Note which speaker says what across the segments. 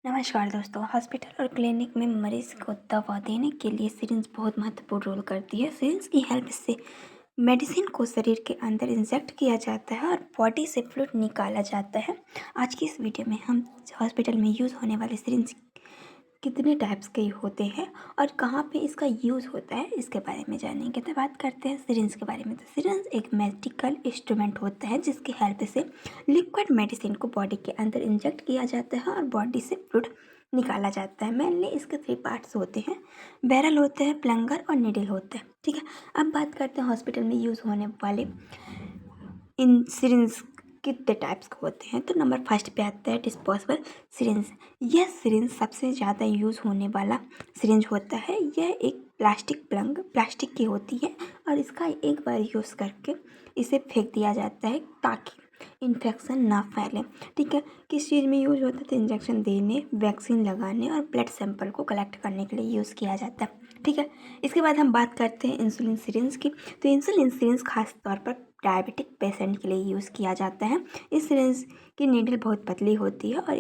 Speaker 1: नमस्कार दोस्तों। हॉस्पिटल और क्लिनिक में मरीज को दवा देने के लिए सिरिंज बहुत महत्वपूर्ण रोल करती है। सिरिंज की हेल्प से मेडिसिन को शरीर के अंदर इंजेक्ट किया जाता है और बॉडी से फ्लूइड निकाला जाता है। आज की इस वीडियो में हम हॉस्पिटल में यूज़ होने वाले सिरिंज कितने टाइप्स के होते हैं और कहाँ पे इसका यूज़ होता है इसके बारे में जानेंगे। तो बात करते हैं सिरिंज के बारे में। तो सिरिंज एक मेडिकल इंस्ट्रूमेंट होता है जिसकी हेल्प से लिक्विड मेडिसिन को बॉडी के अंदर इंजेक्ट किया जाता है और बॉडी से फ्लूइड निकाला जाता है। मेनली इसके 3 पार्ट्स होते हैं, बैरल होते हैं, प्लंगर और निडल होते हैं। ठीक है, अब बात करते हैं हॉस्पिटल में यूज़ होने वाले इन सिरिंज कितने टाइप्स के होते हैं। तो नंबर फर्स्ट पे आता है डिस्पोजेबल सिरिंज। यह सिरिंज सबसे ज़्यादा यूज़ होने वाला सिरिंज होता है। यह एक प्लास्टिक की होती है और इसका एक बार यूज़ करके इसे फेंक दिया जाता है ताकि इन्फेक्शन ना फैले। ठीक है, किस चीज़ में यूज़ होता है? तो इंजेक्शन देने, वैक्सीन लगाने और ब्लड सैंपल को कलेक्ट करने के लिए यूज़ किया जाता है। ठीक है, इसके बाद हम बात करते हैं इंसुलिन सिरिंज की। तो इंसुलिन सिरिंज खास तौर पर डायबिटिक पेशेंट के लिए यूज़ किया जाता है। इस सिरिंज की नीडल बहुत पतली होती है और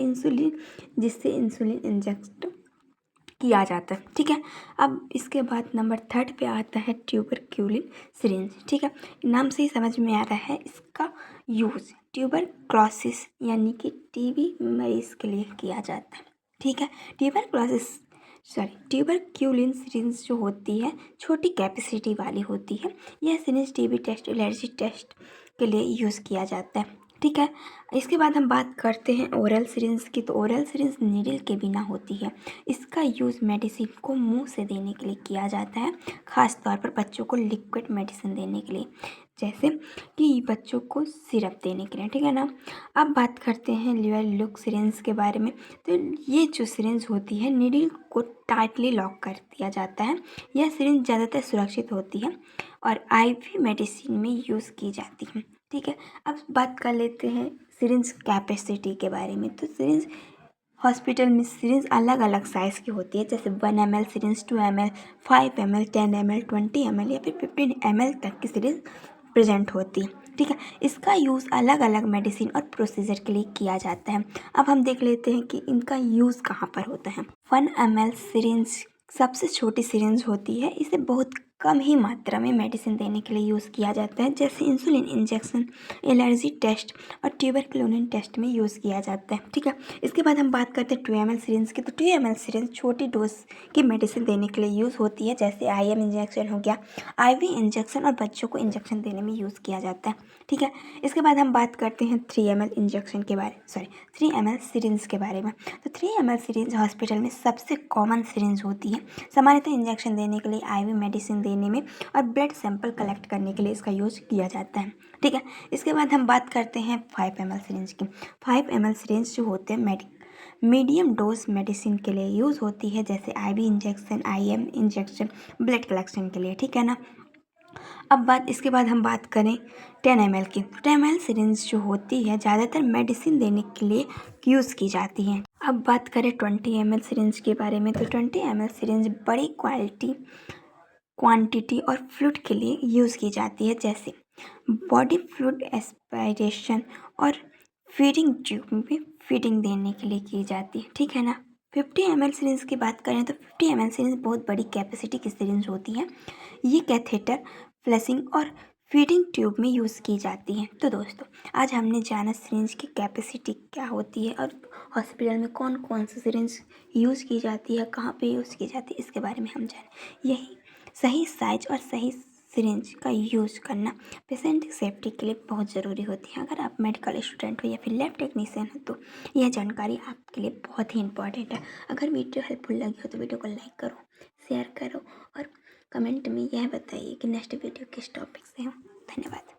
Speaker 1: जिससे इंसुलिन इंजेक्ट किया जाता है। ठीक है, अब इसके बाद नंबर थर्ड पे आता है ट्यूबरक्यूलिन सिरिंज। ठीक है, नाम से ही समझ में आ रहा है इसका यूज़ ट्यूबरक्लोसिस यानी कि टीबी मरीज के लिए किया जाता है। ठीक है, ट्यूबरक्यूलिन सिरिंज जो होती है छोटी कैपेसिटी वाली होती है। यह syringe TB test, allergy test के लिए यूज़ किया जाता है। ठीक है, इसके बाद हम बात करते हैं ओरल सिरिंज की। तो ओरल सिरिंज नीडल के बिना होती है। इसका यूज़ मेडिसिन को मुंह से देने के लिए किया जाता है, ख़ास तौर पर बच्चों को लिक्विड मेडिसिन देने के लिए, जैसे कि बच्चों को सिरप देने के लिए। ठीक है ना। अब बात करते हैं ल्यूअल लुक सिरिंज के बारे में। तो ये जो सिरिंज होती है नीडल को टाइटली लॉक कर दिया जाता है। यह सिरिंज ज़्यादातर सुरक्षित होती है और आईवी मेडिसिन में यूज़ की जाती है। ठीक है, अब बात कर लेते हैं सिरिंज कैपेसिटी के बारे में। तो सिरिंज हॉस्पिटल में सिरिंज अलग अलग साइज़ की होती है, जैसे 1 ml syringe, 2 ml, 5 ml, 10 ml, 20 ml या फिर 15 ml तक की सिरिंज प्रेजेंट होती है। ठीक है, इसका यूज़ अलग अलग मेडिसिन और प्रोसीजर के लिए किया जाता है। अब हम देख लेते हैं कि इनका यूज़ कहाँ पर होता है। 1 ml सिरिंज सबसे छोटी सिरिंज होती है। इसे बहुत कम ही मात्रा में मेडिसिन देने के लिए यूज़ किया जाता है, जैसे इंसुलिन इंजेक्शन, एलर्जी टेस्ट और ट्यूबरक्लोसिस टेस्ट में यूज़ किया जाता है। ठीक है, इसके बाद हम बात करते हैं 2 ml सिरिंज की। तो 2 ml सिरिंज छोटी डोज की मेडिसिन देने के लिए यूज़ होती है, जैसे IM इंजेक्शन हो गया, IV इंजेक्शन और बच्चों को इंजेक्शन देने में यूज़ किया जाता है। ठीक है, इसके बाद हम बात करते हैं 3 ml इंजेक्शन के बारे 3 ml सिरिंज के बारे में। तो 3 ml सिरिंज हॉस्पिटल में सबसे कॉमन सिरिंज होती है। सामान्यतः इंजेक्शन देने के लिए, IV मेडिसिन देने में और ब्लड सैंपल कलेक्ट करने के लिए इसका यूज़ किया जाता है। ठीक है, इसके बाद हम बात करते हैं 5 ml सिरिंज की। 5 ml सिरिंज जो होते हैं मीडियम डोज मेडिसिन के लिए यूज़ होती है, जैसे IV injection, IM injection, blood collection के लिए। ठीक है ना। अब इसके बाद हम बात करें 10 ml की। 10 ml सिरिंज जो होती है ज़्यादातर मेडिसिन देने के लिए यूज़ की जाती है। अब बात करें 20 ml सिरिंज के बारे में। तो 20 ml सिरिंज बड़ी क्वांटिटी और फ्लूइड के लिए यूज़ की जाती है, जैसे बॉडी फ्लूइड एस्पिरेशन और फीडिंग ट्यूब में फीडिंग देने के लिए की जाती है। ठीक है ना। 50 ml सिरिंज की बात करें तो 50 ml सिरिंज बहुत बड़ी कैपेसिटी की सिरिंज होती है। ये कैथेटर, फ्लशिंग और फीडिंग ट्यूब में यूज़ की जाती है। तो दोस्तों, आज हमने जाना सिरिंज की कैपेसिटी क्या होती है और हॉस्पिटल में कौन कौन सी सिरिंज यूज़ की जाती है, कहाँ पे यूज़ की जाती है, इसके बारे में हम जाने। यही सही साइज और सही सिरिंज का यूज़ करना पेशेंट की सेफ्टी के लिए बहुत ज़रूरी होती है। अगर आप मेडिकल स्टूडेंट हो या फिर लैब टेक्नीशियन हो तो यह जानकारी आपके लिए बहुत ही इंपॉर्टेंट है। अगर वीडियो हेल्पफुल लगी हो तो वीडियो को लाइक करो, शेयर करो और कमेंट में यह बताइए कि नेक्स्ट वीडियो किस टॉपिक से हो। धन्यवाद।